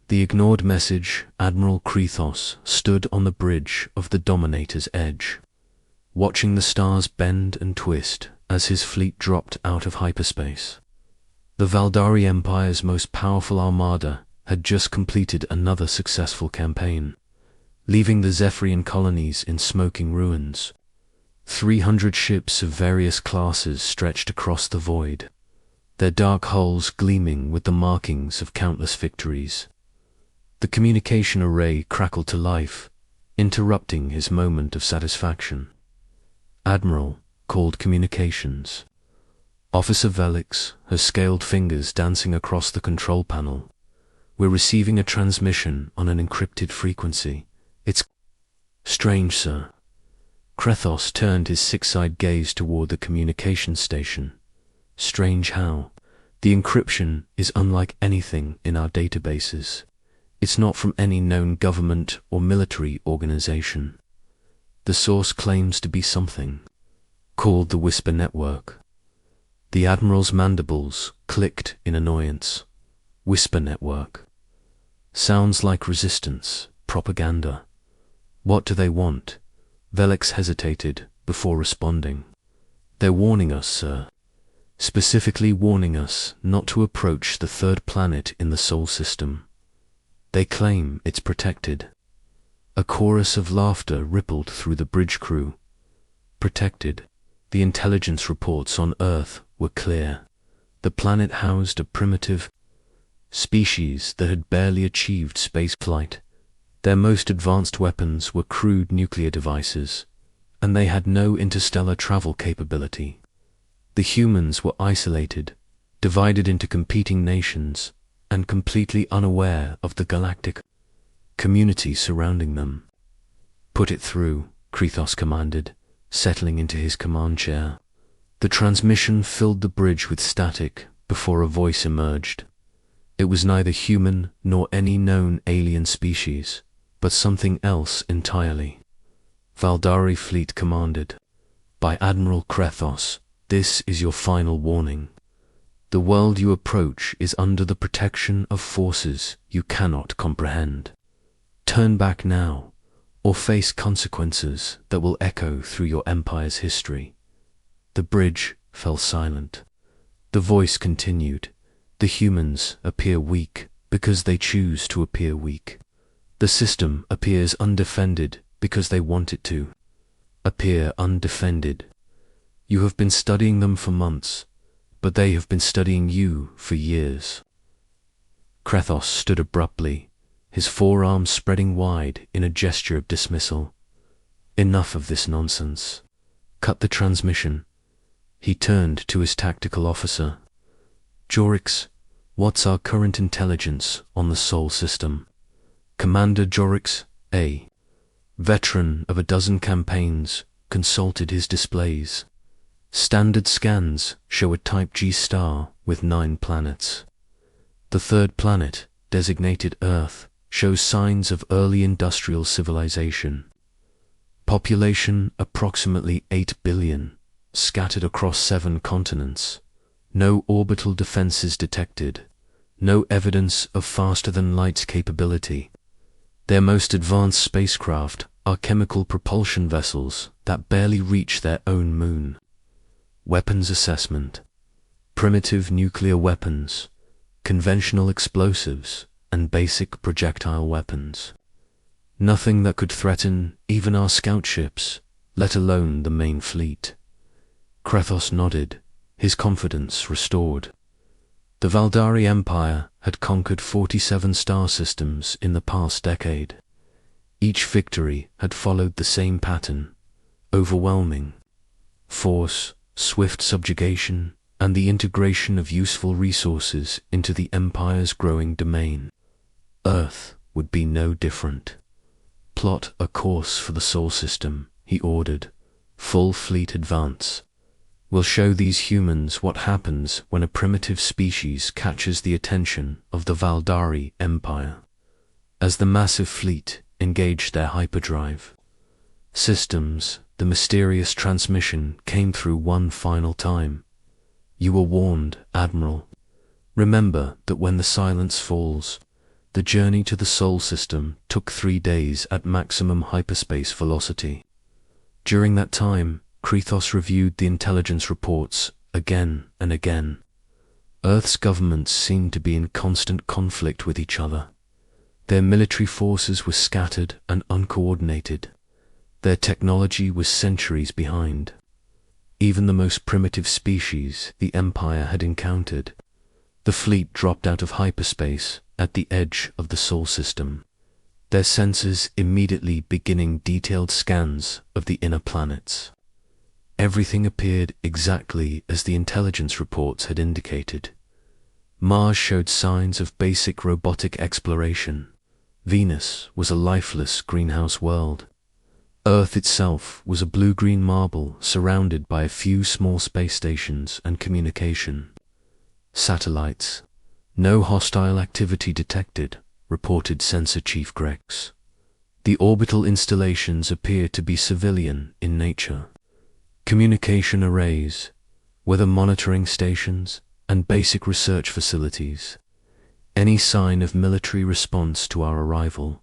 The ignored message. Admiral Krethos stood on the bridge of the Dominator's edge, watching the stars bend and twist as his fleet dropped out of hyperspace. The Valdari Empire's most powerful armada had just completed another successful campaign, leaving the Zephyrian colonies in smoking ruins. 300 ships of various classes stretched across the void, their dark hulls gleaming with the markings of countless victories. The communication array crackled to life, interrupting his moment of satisfaction. Admiral called communications. Officer Velix, her scaled fingers dancing across the control panel. We're receiving a transmission on an encrypted frequency. It's strange, sir. Krethos turned his six-eyed gaze toward the communication station. Strange how? The encryption is unlike anything in our databases. It's not from any known government or military organization. The source claims to be something called the Whisper Network. The Admiral's mandibles clicked in annoyance. Whisper Network. Sounds like resistance, propaganda. What do they want? Velix hesitated before responding. They're warning us, sir. Specifically warning us not to approach the third planet in the Sol system. They claim it's protected. A chorus of laughter rippled through the bridge crew. Protected. The intelligence reports on Earth were clear. The planet housed a primitive species that had barely achieved space flight. Their most advanced weapons were crude nuclear devices, and they had no interstellar travel capability. The humans were isolated, divided into competing nations, and completely unaware of the galactic community surrounding them. Put it through, Krethos commanded, settling into his command chair. The transmission filled the bridge with static before a voice emerged. It was neither human nor any known alien species, but something else entirely. Valdari Fleet commanded. By Admiral Krethos, this is your final warning. The world you approach is under the protection of forces you cannot comprehend. Turn back now, or face consequences that will echo through your empire's history. The bridge fell silent. The voice continued. The humans appear weak because they choose to appear weak. The system appears undefended because they want it to appear undefended. You have been studying them for months, but they have been studying you for years. Krethos stood abruptly, his forearms spreading wide in a gesture of dismissal. Enough of this nonsense. Cut the transmission. He turned to his tactical officer. Jorix, what's our current intelligence on the Sol system? Commander Jorix, A, veteran of a dozen campaigns, consulted his displays. Standard scans show a Type G star with 9 planets. The third planet, designated Earth, shows signs of early industrial civilization. Population approximately 8 billion, scattered across 7 continents. No orbital defenses detected. No evidence of faster-than-light capability. Their most advanced spacecraft are chemical propulsion vessels that barely reach their own moon. Weapons assessment. Primitive nuclear weapons, conventional explosives, and basic projectile weapons. Nothing that could threaten even our scout ships, let alone the main fleet. Krethos nodded, his confidence restored. The Valdari Empire had conquered 47 star systems in the past decade. Each victory had followed the same pattern: overwhelming force, swift subjugation, and the integration of useful resources into the Empire's growing domain. Earth would be no different. Plot a course for the Sol system, he ordered. Full fleet advance. We'll show these humans what happens when a primitive species catches the attention of the Valdari Empire. As the massive fleet engaged their hyperdrive systems, the mysterious transmission came through one final time. You were warned, Admiral. Remember that when the silence falls, the The journey to the Sol system took 3 days at maximum hyperspace velocity. During that time, Krithos reviewed the intelligence reports again and again. Earth's governments seemed to be in constant conflict with each other. Their military forces were scattered and uncoordinated. Their technology was centuries behind. Even the most primitive species the Empire had encountered. The fleet dropped out of hyperspace at the edge of the Sol system, their sensors immediately beginning detailed scans of the inner planets. Everything appeared exactly as the intelligence reports had indicated. Mars showed signs of basic robotic exploration. Venus was a lifeless greenhouse world. Earth itself was a blue-green marble surrounded by a few small space stations and communication. Satellites. No hostile activity detected, reported Sensor Chief Grex. The orbital installations appear to be civilian in nature. Communication arrays, weather monitoring stations, and basic research facilities. Any sign of military response to our arrival?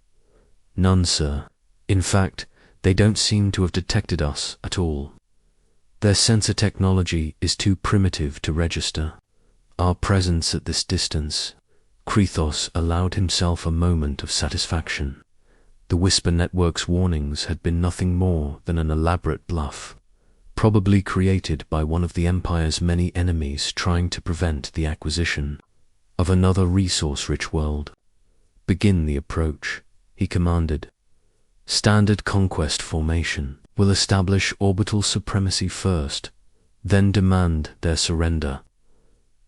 None, sir. In fact, they don't seem to have detected us at all. Their sensor technology is too primitive to register our presence at this distance. Krithos allowed himself a moment of satisfaction. The Whisper Network's warnings had been nothing more than an elaborate bluff, probably created by one of the Empire's many enemies trying to prevent the acquisition of another resource-rich world. Begin the approach, he commanded. Standard conquest formation will establish orbital supremacy first, then demand their surrender.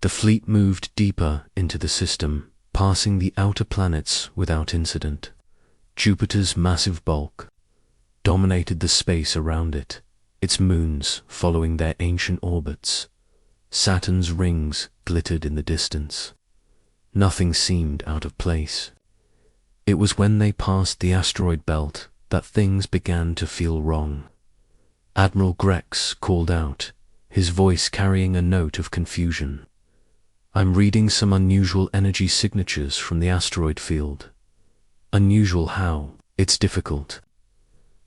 The fleet moved deeper into the system, passing the outer planets without incident. Jupiter's massive bulk dominated the space around it, its moons following their ancient orbits. Saturn's rings glittered in the distance. Nothing seemed out of place. It was when they passed the asteroid belt that things began to feel wrong. Admiral Grex called out, his voice carrying a note of confusion. I'm reading some unusual energy signatures from the asteroid field. Unusual how? It's difficult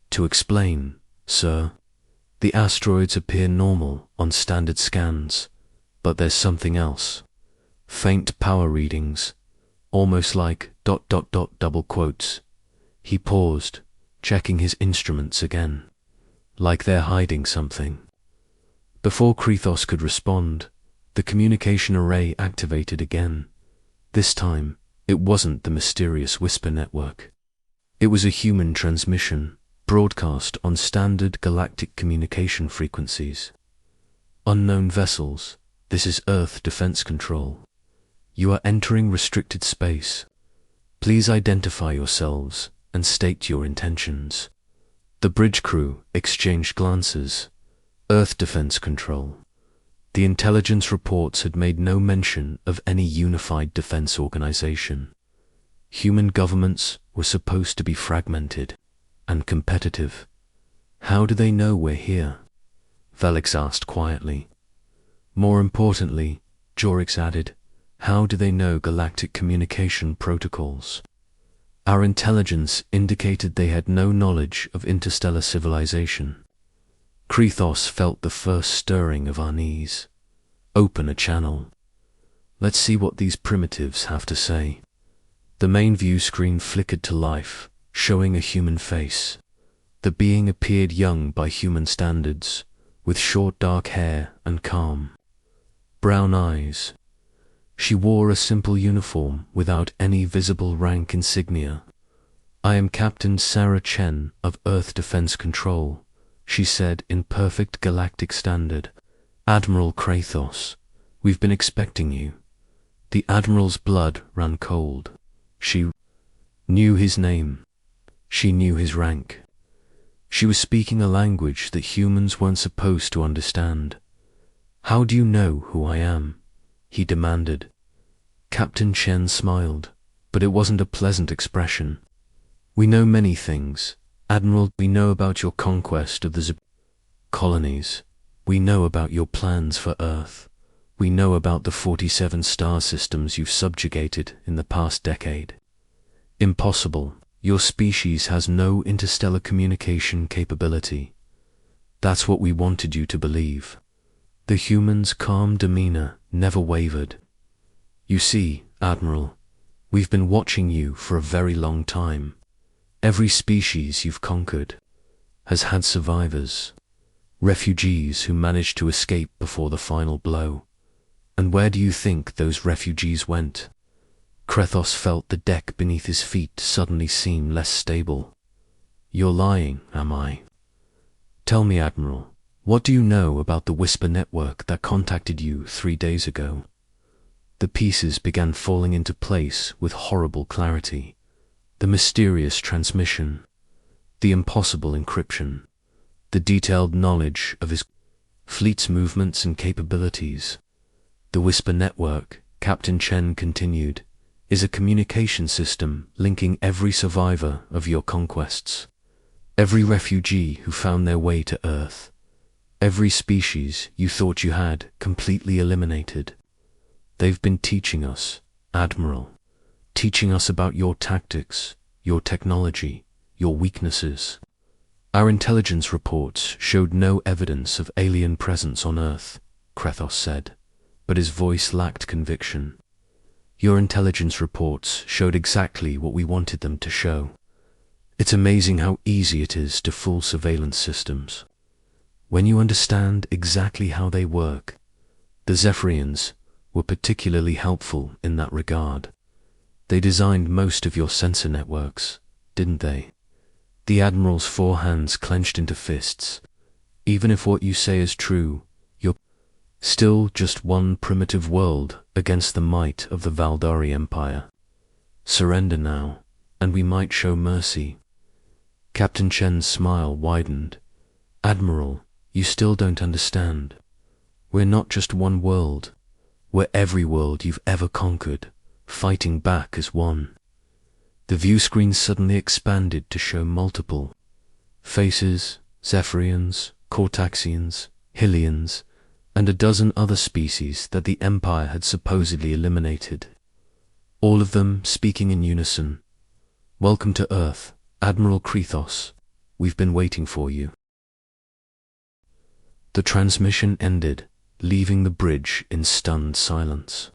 to explain, sir. The asteroids appear normal on standard scans, but there's something else. Faint power readings, almost like ... double quotes. He paused, checking his instruments again, like they're hiding something. Before Krithos could respond, the communication array activated again. This time, it wasn't the mysterious Whisper Network. It was a human transmission, broadcast on standard galactic communication frequencies. Unknown vessels, this is Earth Defense Control. You are entering restricted space. Please identify yourselves and state your intentions. The bridge crew exchanged glances. Earth Defense Control. The intelligence reports had made no mention of any unified defense organization. Human governments were supposed to be fragmented and competitive. How do they know we're here? Velix asked quietly. More importantly, Jorix added, how do they know galactic communication protocols? Our intelligence indicated they had no knowledge of interstellar civilization. Krithos felt the first stirring of unease. Open a channel. Let's see what these primitives have to say. The main view screen flickered to life, showing a human face. The being appeared young by human standards, with short dark hair and calm brown eyes. She wore a simple uniform without any visible rank insignia. I am Captain Sarah Chen of Earth Defense Control, she said in perfect galactic standard. Admiral Krithos, we've been expecting you. The Admiral's blood ran cold. She knew his name. She knew his rank. She was speaking a language that humans weren't supposed to understand. How do you know who I am? He demanded. Captain Chen smiled, but it wasn't a pleasant expression. We know many things. Admiral, we know about your conquest of the colonies. We know about your plans for Earth. We know about the 47 star systems you've subjugated in the past decade. Impossible. Your species has no interstellar communication capability. That's what we wanted you to believe. The humans' calm demeanor never wavered. You see, Admiral, we've been watching you for a very long time. Every species you've conquered has had survivors, refugees who managed to escape before the final blow. And where do you think those refugees went? Krethos felt the deck beneath his feet suddenly seem less stable. You're lying, am I? Tell me, Admiral, what do you know about the Whisper network that contacted you 3 days ago? The pieces began falling into place with horrible clarity. The mysterious transmission, the impossible encryption, the detailed knowledge of his fleet's movements and capabilities. The Whisper network, Captain Chen continued, is a communication system linking every survivor of your conquests, every refugee who found their way to Earth, every species you thought you had completely eliminated. They've been teaching us, Admiral, teaching us about your tactics, your technology, your weaknesses. Our intelligence reports showed no evidence of alien presence on Earth, Krethos said, but his voice lacked conviction. Your intelligence reports showed exactly what we wanted them to show. It's amazing how easy it is to fool surveillance systems. When you understand exactly how they work, the Zephyrians were particularly helpful in that regard. They designed most of your sensor networks, didn't they? The Admiral's 4 hands clenched into fists. Even if what you say is true, you're still just one primitive world against the might of the Valdari Empire. Surrender now, and we might show mercy. Captain Chen's smile widened. Admiral, you still don't understand. We're not just one world. We're every world you've ever conquered, fighting back as one. The view screen suddenly expanded to show multiple faces, Zephyrians, Cortaxians, Hylians, and a dozen other species that the Empire had supposedly eliminated. All of them speaking in unison. Welcome to Earth, Admiral Krethos. We've been waiting for you. The transmission ended, leaving the bridge in stunned silence.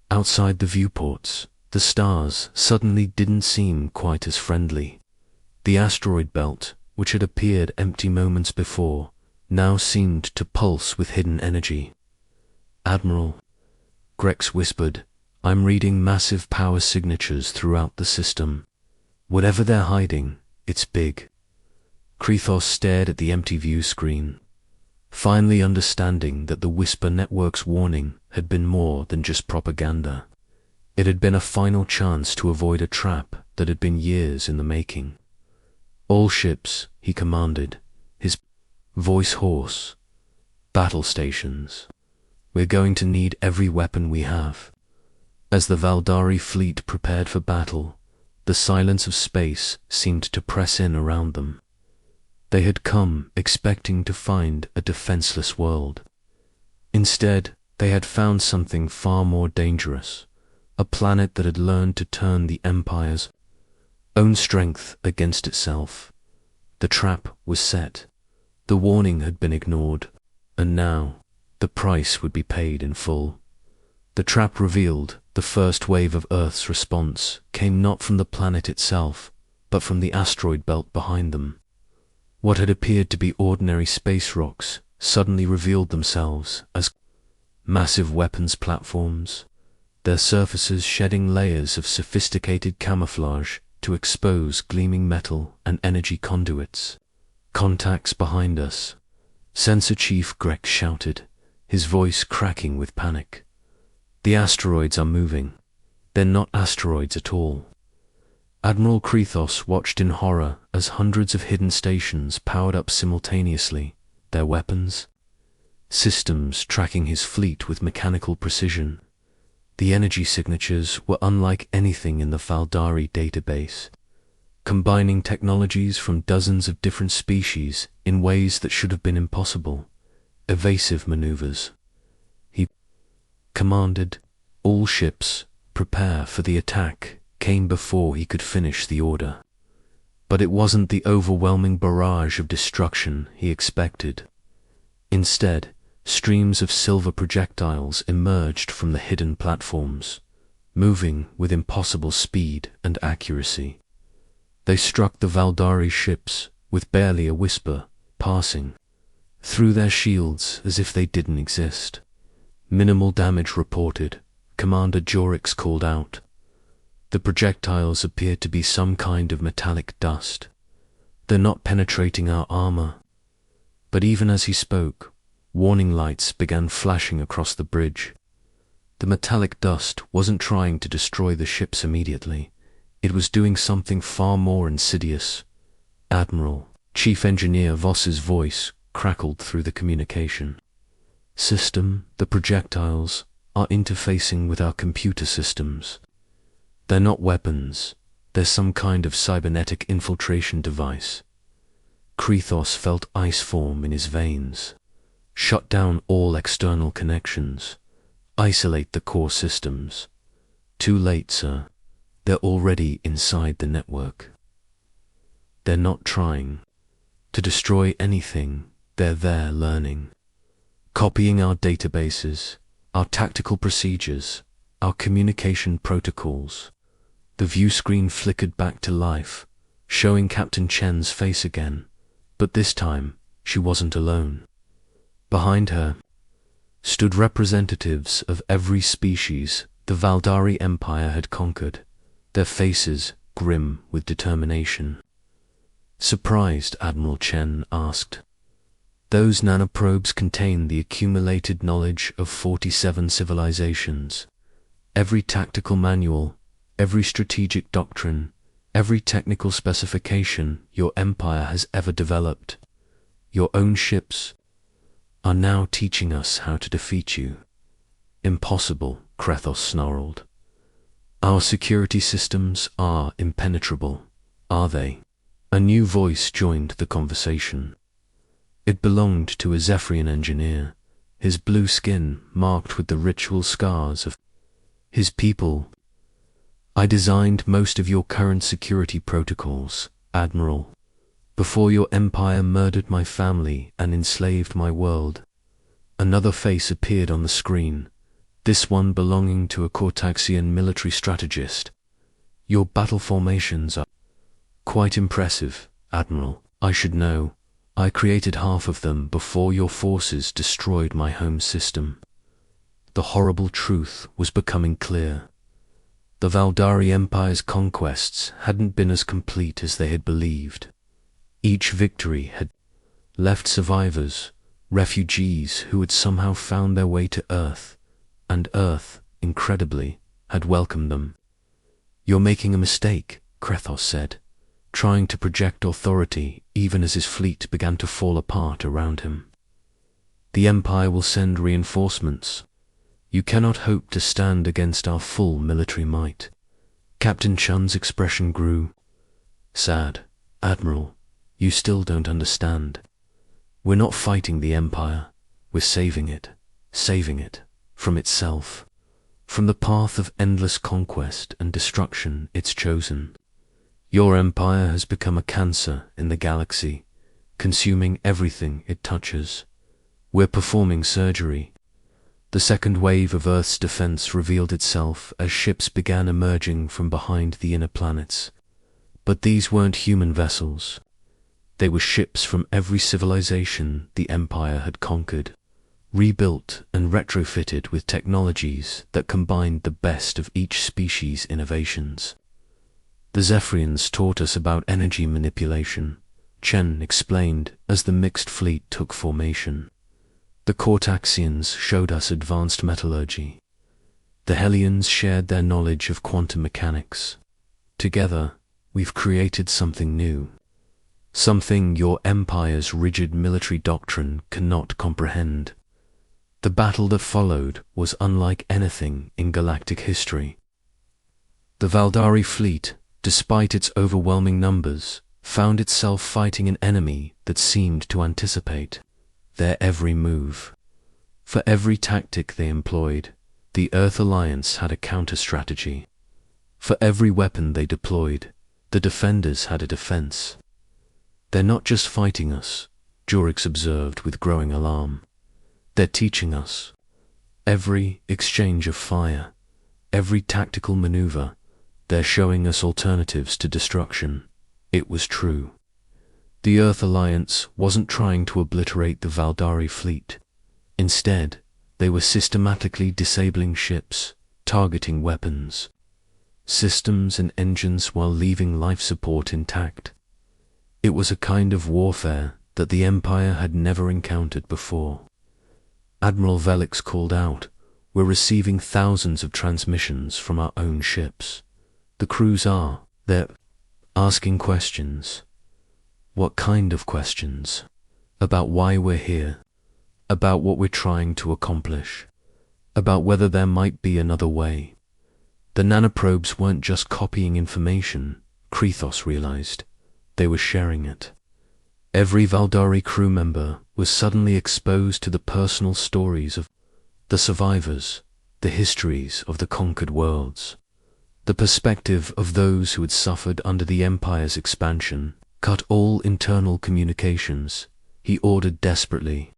Outside the viewports, the stars suddenly didn't seem quite as friendly. The asteroid belt, which had appeared empty moments before, now seemed to pulse with hidden energy. Admiral, Grex whispered, I'm reading massive power signatures throughout the system. Whatever they're hiding, it's big. Krethos stared at the empty view screen, finally understanding that the Whisper network's warning had been more than just propaganda. It had been a final chance to avoid a trap that had been years in the making. All ships, he commanded, his voice hoarse. Battle stations. We're going to need every weapon we have. As the Valdari fleet prepared for battle, the silence of space seemed to press in around them. They had come expecting to find a defenseless world. Instead, they had found something far more dangerous, a planet that had learned to turn the Empire's own strength against itself. The trap was set. The warning had been ignored, and now the price would be paid in full. The trap revealed the first wave of Earth's response came not from the planet itself, but from the asteroid belt behind them. What had appeared to be ordinary space rocks suddenly revealed themselves as massive weapons platforms, their surfaces shedding layers of sophisticated camouflage to expose gleaming metal and energy conduits. Contacts behind us, Sensor Chief Grex shouted, his voice cracking with panic. The asteroids are moving. They're not asteroids at all. Admiral Krethos watched in horror as hundreds of hidden stations powered up simultaneously, their weapons, systems tracking his fleet with mechanical precision. The energy signatures were unlike anything in the Valdari database, combining technologies from dozens of different species in ways that should have been impossible, evasive maneuvers. He commanded, all ships, prepare for the attack came before he could finish the order. But it wasn't the overwhelming barrage of destruction he expected. Instead, streams of silver projectiles emerged from the hidden platforms, moving with impossible speed and accuracy. They struck the Valdari ships with barely a whisper, passing through their shields as if they didn't exist. Minimal damage reported, Commander Jorix called out. The projectiles appeared to be some kind of metallic dust. They're not penetrating our armor. But even as he spoke, warning lights began flashing across the bridge. The metallic dust wasn't trying to destroy the ships immediately. It was doing something far more insidious. Admiral, Chief Engineer Voss's voice crackled through the communication. System, the projectiles are interfacing with our computer systems. They're not weapons. They're some kind of cybernetic infiltration device. Krithos felt ice form in his veins. Shut down all external connections. Isolate the core systems. Too late, sir. They're already inside the network. They're not trying to destroy anything. They're there learning. Copying our databases, our tactical procedures, our communication protocols. The view screen flickered back to life, showing Captain Chen's face again, but this time she wasn't alone. Behind her stood representatives of every species the Valdari Empire had conquered, their faces grim with determination. Surprised, Admiral Chen asked. Those nanoprobes contain the accumulated knowledge of 47 civilizations. Every tactical manual, every strategic doctrine, every technical specification your empire has ever developed. Your own ships are now teaching us how to defeat you. Impossible, Krethos snarled. Our security systems are impenetrable, are they? A new voice joined the conversation. It belonged to a Zephyrian engineer, his blue skin marked with the ritual scars of his people. I designed most of your current security protocols, Admiral, before your empire murdered my family and enslaved my world. Another face appeared on the screen, this one belonging to a Cortaxian military strategist. Your battle formations are quite impressive, Admiral. I should know. I created half of them before your forces destroyed my home system. The horrible truth was becoming clear. The Valdari Empire's conquests hadn't been as complete as they had believed. Each victory had left survivors, refugees who had somehow found their way to Earth, and Earth, incredibly, had welcomed them. You're making a mistake, Krethos said, trying to project authority even as his fleet began to fall apart around him. The Empire will send reinforcements. You cannot hope to stand against our full military might. Captain Chun's expression grew sad. Admiral, you still don't understand. We're not fighting the Empire. We're saving it from itself, from the path of endless conquest and destruction it's chosen. Your empire has become a cancer in the galaxy, consuming everything it touches. We're performing surgery. The second wave of Earth's defense revealed itself as ships began emerging from behind the inner planets. But these weren't human vessels. They were ships from every civilization the Empire had conquered, rebuilt and retrofitted with technologies that combined the best of each species' innovations. The Zephyrians taught us about energy manipulation, Chen explained as the mixed fleet took formation. The Cortaxians showed us advanced metallurgy. The Hellions shared their knowledge of quantum mechanics. Together, we've created something new. Something your empire's rigid military doctrine cannot comprehend. The battle that followed was unlike anything in galactic history. The Valdari fleet, despite its overwhelming numbers, found itself fighting an enemy that seemed to anticipate their every move. For every tactic they employed, the Earth Alliance had a counter-strategy. For every weapon they deployed, the defenders had a defense. They're not just fighting us, Jorix observed with growing alarm. They're teaching us. Every exchange of fire, every tactical maneuver, they're showing us alternatives to destruction. It was true. The Earth Alliance wasn't trying to obliterate the Valdari fleet. Instead, they were systematically disabling ships, targeting weapons, systems and engines while leaving life support intact. It was a kind of warfare that the Empire had never encountered before. Admiral Velix called out, "We're receiving thousands of transmissions from our own ships. The crews they're asking questions." What kind of questions? About why we're here, about what we're trying to accomplish, about whether there might be another way. The nanoprobes weren't just copying information, Krithos realized. They were sharing it. Every Valdari crew member was suddenly exposed to the personal stories of the survivors, the histories of the conquered worlds. The perspective of those who had suffered under the Empire's expansion. Cut all internal communications, he ordered desperately.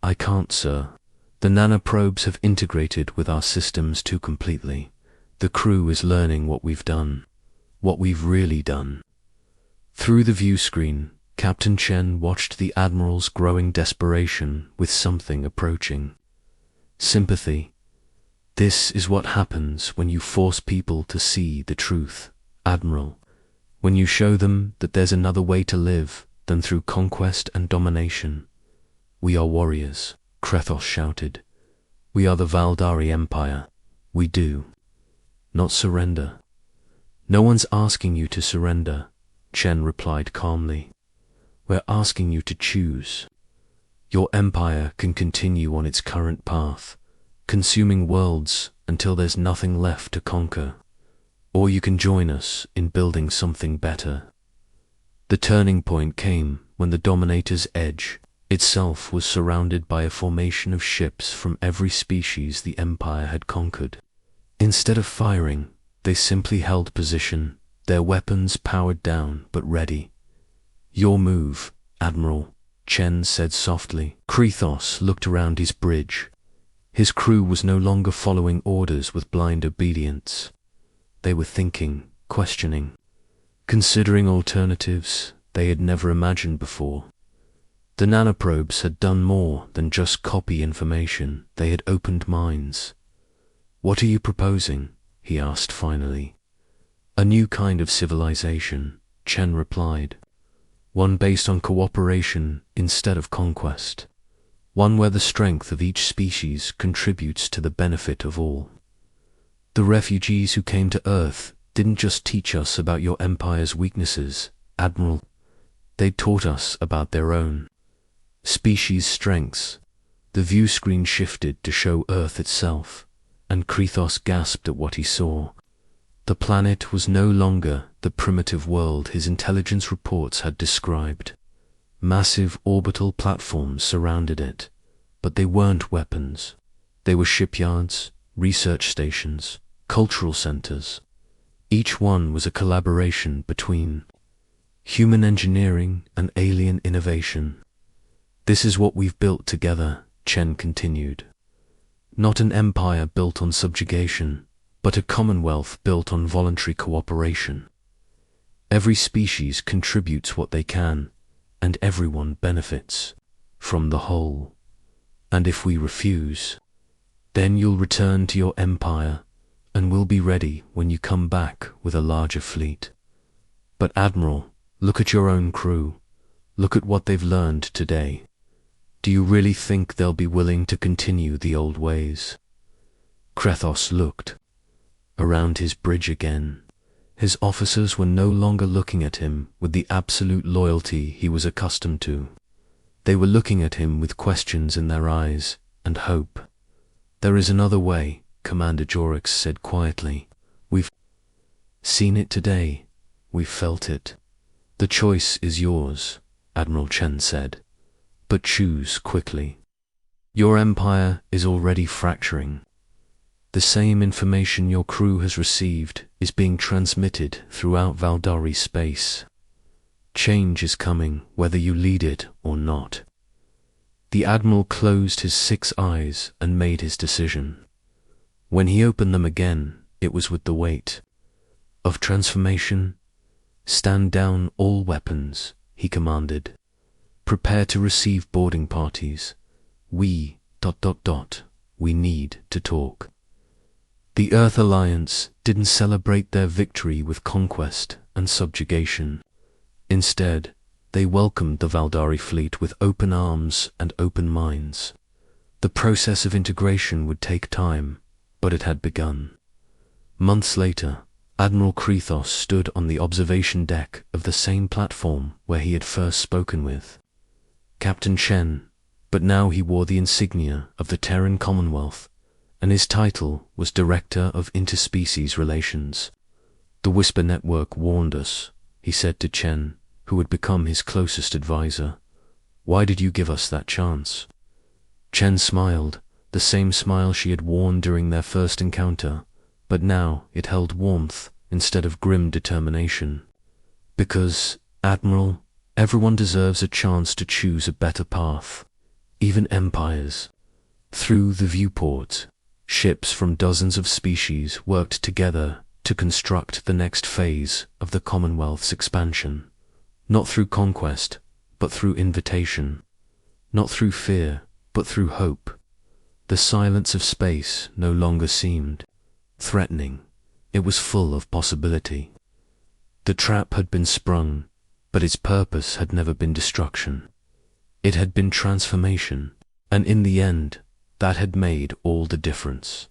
"I can't, sir. The nanoprobes have integrated with our systems too completely. The crew is learning what we've done, what we've really done." Through the view screen, Captain Chen watched the Admiral's growing desperation with something approaching. Sympathy. "This is what happens when you force people to see the truth, Admiral. When you show them that there's another way to live than through conquest and domination. We are warriors," Krethos shouted. "We are the Valdari Empire. We do not surrender." "No one's asking you to surrender," Chen replied calmly. "We're asking you to choose. Your empire can continue on its current path, consuming worlds until there's nothing left to conquer. Or you can join us in building something better." The turning point came when the Dominator's edge itself was surrounded by a formation of ships from every species the Empire had conquered. Instead of firing, they simply held position, their weapons powered down but ready. "Your move, Admiral," Chen said softly. Krithos looked around his bridge. His crew was no longer following orders with blind obedience. They were thinking, questioning, considering alternatives they had never imagined before. The nanoprobes had done more than just copy information. They had opened minds. "What are you proposing?" he asked finally. "A new kind of civilization," Chen replied. "One based on cooperation instead of conquest. One where the strength of each species contributes to the benefit of all. The refugees who came to Earth didn't just teach us about your empire's weaknesses, Admiral. They taught us about their own species' strengths." The view screen shifted to show Earth itself, and Krithos gasped at what he saw. The planet was no longer the primitive world his intelligence reports had described. Massive orbital platforms surrounded it, but they weren't weapons. They were shipyards, research stations, cultural centers. Each one was a collaboration between human engineering and alien innovation. "This is what we've built together," Chen continued. "Not an empire built on subjugation, but a commonwealth built on voluntary cooperation. Every species contributes what they can, and everyone benefits from the whole. And if we refuse, then you'll return to your empire, and we'll be ready when you come back with a larger fleet. But Admiral, look at your own crew. Look at what they've learned today. Do you really think they'll be willing to continue the old ways?" Krethos looked around his bridge again. His officers were no longer looking at him with the absolute loyalty he was accustomed to. They were looking at him with questions in their eyes and hope. "There is another way," Commander Jorix said quietly. "We've seen it today. We've felt it. The choice is yours," Admiral Chen said. "But choose quickly. Your empire is already fracturing. The same information your crew has received is being transmitted throughout Valdari space. Change is coming whether you lead it or not. The Admiral closed his 6 eyes and made his decision. When he opened them again, it was with the weight of transformation. Stand down all weapons, he commanded. Prepare to receive boarding parties. We need to talk. The Earth Alliance didn't celebrate their victory with conquest and subjugation. Instead, they welcomed the Valdari fleet with open arms and open minds. The process of integration would take time, but it had begun. Months later, Admiral Krethos stood on the observation deck of the same platform where he had first spoken with Captain Chen, but now he wore the insignia of the Terran Commonwealth, and his title was Director of Interspecies Relations. The Whisper Network warned us, he said to Chen, who had become his closest advisor. Why did you give us that chance? Chen smiled, the same smile she had worn during their first encounter, but now it held warmth instead of grim determination. Because, Admiral, everyone deserves a chance to choose a better path, even empires. Through the viewport, ships from dozens of species worked together to construct the next phase of the Commonwealth's expansion. Not through conquest, but through invitation. Not through fear, but through hope. The silence of space no longer seemed threatening. It was full of possibility. The trap had been sprung, but its purpose had never been destruction. It had been transformation, and in the end, that had made all the difference.